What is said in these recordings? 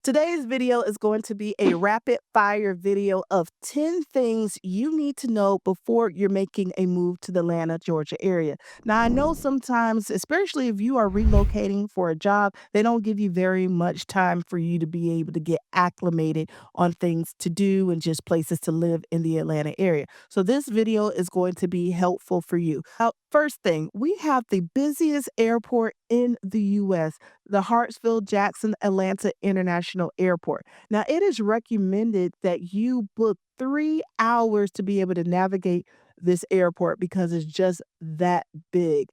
Today's video is going to be a rapid fire video of 10 things you need to know before you're making a move to the Atlanta, Georgia area. Now, I know sometimes, especially if you are relocating for a job, they don't give you very much time for you to be able to get acclimated on things to do and just places to live in the Atlanta area. So, this video is going to be helpful for you. First thing, we have the busiest airport in the U.S., the Hartsfield Jackson Atlanta International Airport. Now, it is recommended that you book 3 hours to be able to navigate this airport because it's just that big.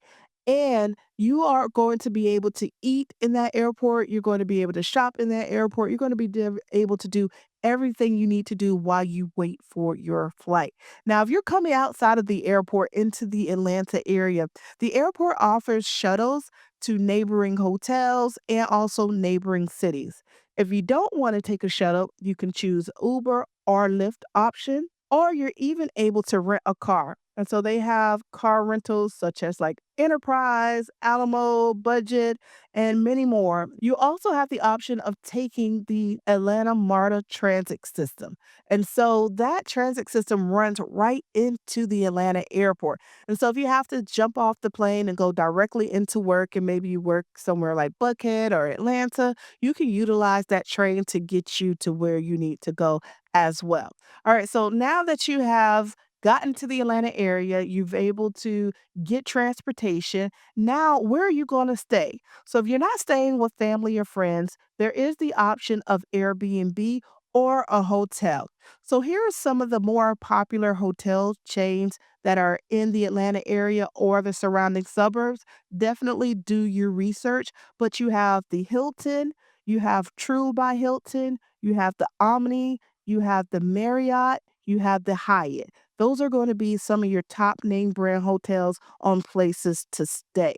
And you are going to be able to eat in that airport. You're going to be able to shop in that airport. You're going to be able to do everything you need to do while you wait for your flight. Now, if you're coming outside of the airport into the Atlanta area, the airport offers shuttles to neighboring hotels and also neighboring cities. If you don't want to take a shuttle, you can choose Uber or Lyft option, or you're even able to rent a car. And so they have car rentals such as like Enterprise, Alamo, Budget, and many more. You also have the option of taking the Atlanta MARTA transit system. And so that transit system runs right into the Atlanta airport. And so if you have to jump off the plane and go directly into work, and maybe you work somewhere like Buckhead or Atlanta, you can utilize that train to get you to where you need to go as well. All right, so now that you have gotten to the Atlanta area, you've able to get transportation. Now, where are you going to stay? So if you're not staying with family or friends, there is the option of Airbnb or a hotel. So here are some of the more popular hotel chains that are in the Atlanta area or the surrounding suburbs. Definitely do your research, but you have the Hilton, you have True by Hilton, you have the Omni, you have the Marriott, you have the Hyatt. Those are going to be some of your top name brand hotels on places to stay.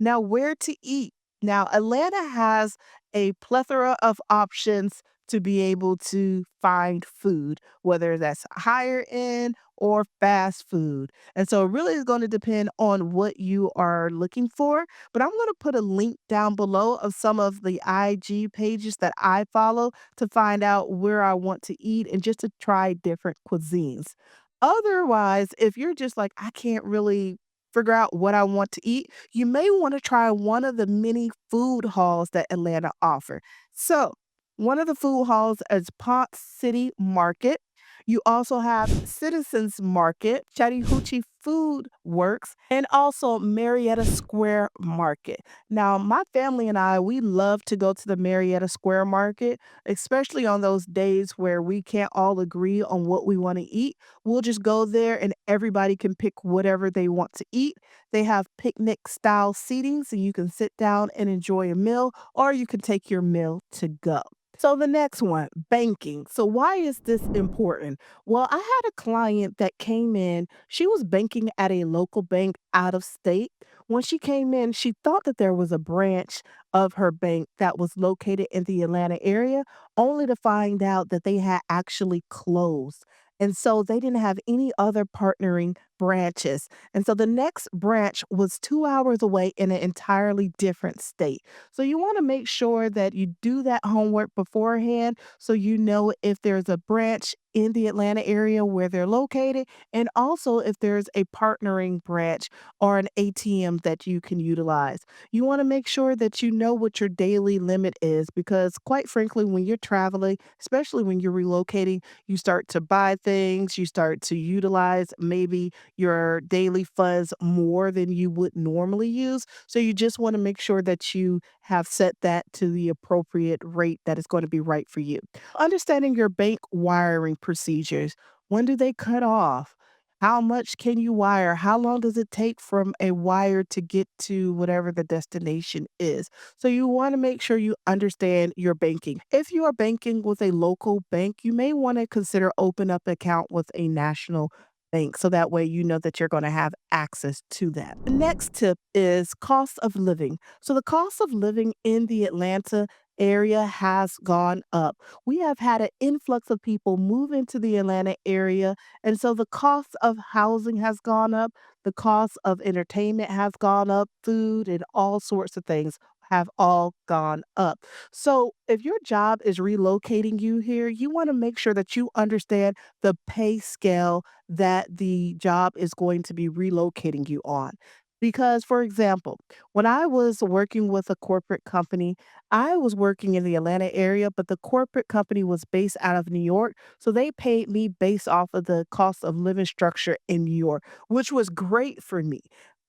Now, where to eat? Now, Atlanta has a plethora of options to be able to find food, whether that's higher end or fast food. And so it really is going to depend on what you are looking for. But I'm going to put a link down below of some of the IG pages that I follow to find out where I want to eat and just to try different cuisines. Otherwise, if you're just like, I can't really figure out what I want to eat, you may want to try one of the many food halls that Atlanta offer. So, one of the food halls is Ponce City Market. You also have Citizens Market, Chattahoochee Food Works, and also Marietta Square Market. Now, my family and I, we love to go to the Marietta Square Market, especially on those days where we can't all agree on what we want to eat. We'll just go there and everybody can pick whatever they want to eat. They have picnic style seating so you can sit down and enjoy a meal, or you can take your meal to go. So the next one, banking. So why is this important? Well, I had a client that came in. She was banking at a local bank out of state. When she came in, she thought that there was a branch of her bank that was located in the Atlanta area, only to find out that they had actually closed. And so they didn't have any other partnering branches. And so the next branch was 2 hours away in an entirely different state. So you want to make sure that you do that homework beforehand so you know if there's a branch in the Atlanta area where they're located, and also if there's a partnering branch or an ATM that you can utilize. You want to make sure that you know what your daily limit is because, quite frankly, when you're traveling, especially when you're relocating, you start to buy things, you start to utilize maybe your daily funds more than you would normally use. So you just want to make sure that you have set that to the appropriate rate that is going to be right for you. Understanding your bank wiring procedures. When do they cut off? How much can you wire? How long does it take from a wire to get to whatever the destination is? So you want to make sure you understand your banking. If you are banking with a local bank, you may want to consider open up an account with a national bank so that way you know that you're going to have access to that. The next tip is cost of living. So the cost of living in the Atlanta area has gone up. We have had an influx of people move into the Atlanta area, and so the cost of housing has gone up, the cost of entertainment has gone up, food and all sorts of things have all gone up. So, if your job is relocating you here, you want to make sure that you understand the pay scale that the job is going to be relocating you on. Because, for example, when I was working with a corporate company, I was working in the Atlanta area, but the corporate company was based out of New York. So they paid me based off of the cost of living structure in New York, which was great for me.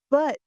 But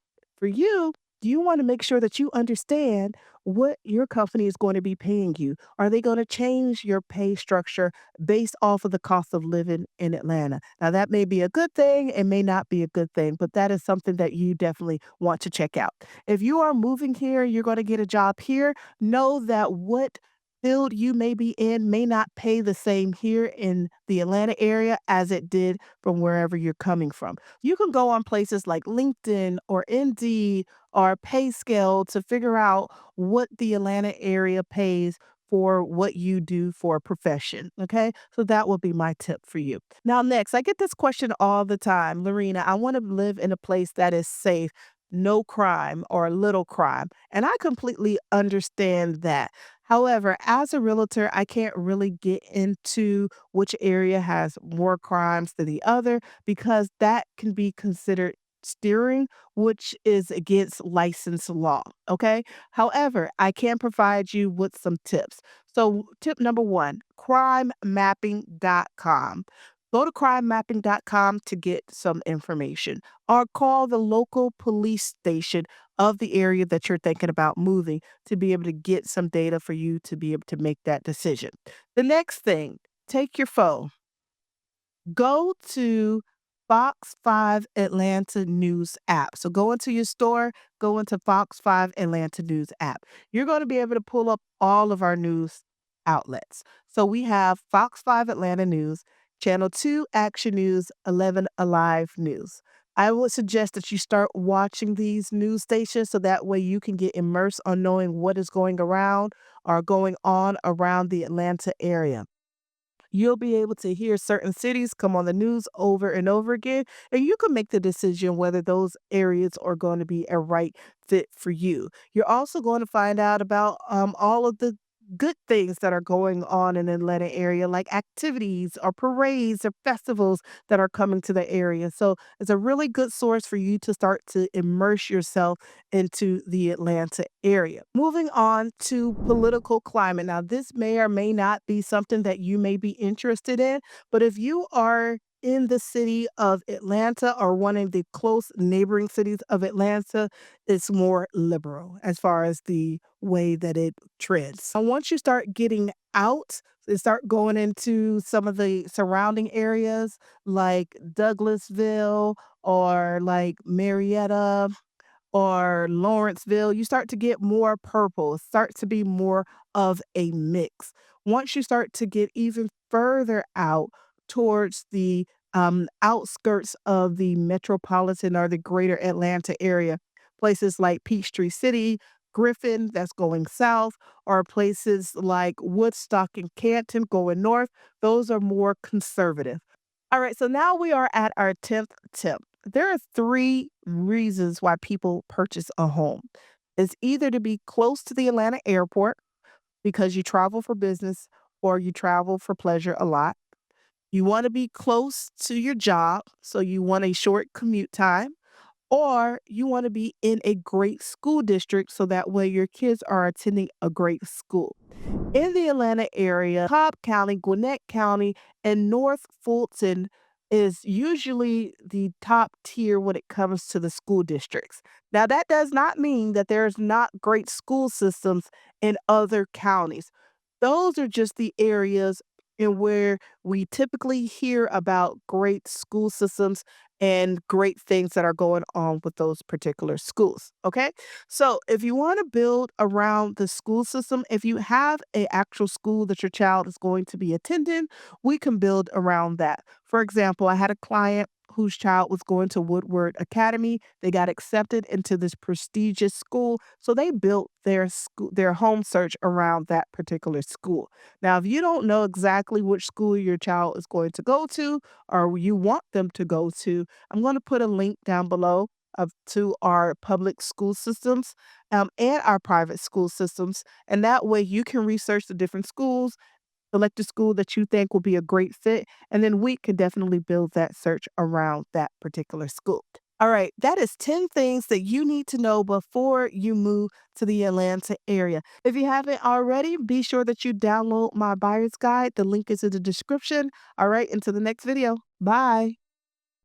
for you want to make sure that you understand what your company is going to be paying you. Are they going to change your pay structure based off of the cost of living in Atlanta? Now, that may be a good thing, it may not be a good thing, but that is something that you definitely want to check out. If you are moving here, you're going to get a job here, know that what field you may be in may not pay the same here in the Atlanta area as it did from wherever you're coming from. You can go on places like LinkedIn or Indeed or PayScale to figure out what the Atlanta area pays for what you do for a profession. Okay. So that will be my tip for you. Now, next, I get this question all the time. Lorena, I want to live in a place that is safe, no crime or little crime. And I completely understand that. However, as a realtor, I can't really get into which area has more crimes than the other because that can be considered steering, which is against licensed law. Okay. However, I can provide you with some tips. So, tip number one, crimemapping.com. Go to crimemapping.com to get some information or call the local police station of the area that you're thinking about moving to be able to get some data for you to be able to make that decision. The next thing, take your phone. Go to Fox 5 Atlanta News app. So go into your store, go into Fox 5 Atlanta News app. You're going to be able to pull up all of our news outlets. So we have Fox 5 Atlanta News, Channel 2 Action News, 11 Alive News. I would suggest that you start watching these news stations so that way you can get immersed on knowing what is going around or going on around the Atlanta area. You'll be able to hear certain cities come on the news over and over again, and you can make the decision whether those areas are going to be a right fit for you. You're also going to find out about all of the good things that are going on in the Atlanta area, like activities or parades or festivals that are coming to the area. So it's a really good source for you to start to immerse yourself into the Atlanta area. Moving on to political climate. Now, this may or may not be something that you may be interested in, but if you are in the city of Atlanta or one of the close neighboring cities of Atlanta, it's more liberal as far as the way that it trends. So once you start getting out and start going into some of the surrounding areas like Douglasville or like Marietta or Lawrenceville, you start to get more purple, start to be more of a mix. Once you start to get even further out towards the outskirts of the metropolitan or the greater Atlanta area, places like Peachtree City, Griffin, that's going south, or places like Woodstock and Canton going north, those are more conservative. All right, so now we are at our 10th tip. There are three reasons why people purchase a home. It's either to be close to the Atlanta airport because you travel for business or you travel for pleasure a lot. You want to be close to your job, so you want a short commute time, or you want to be in a great school district so that way your kids are attending a great school. In the Atlanta area, Cobb County, Gwinnett County, and North Fulton is usually the top tier when it comes to the school districts. Now, that does not mean that there's not great school systems in other counties. Those are just the areas in where we typically hear about great school systems and great things that are going on with those particular schools. Okay. So if you want to build around the school system, if you have a actual school that your child is going to be attending, we can build around that. For example, I had a client whose child was going to Woodward Academy. They got accepted into this prestigious school, so they built their home search around that particular school. Now, if you don't know exactly which school your child is going to go to or you want them to go to, I'm going to put a link down below to our public school systems and our private school systems. And that way you can research the different schools, select a school that you think will be a great fit, and then we can definitely build that search around that particular school. All right, that is 10 things that you need to know before you move to the Atlanta area. If you haven't already, be sure that you download my buyer's guide. The link is in the description. All right, until the next video. Bye.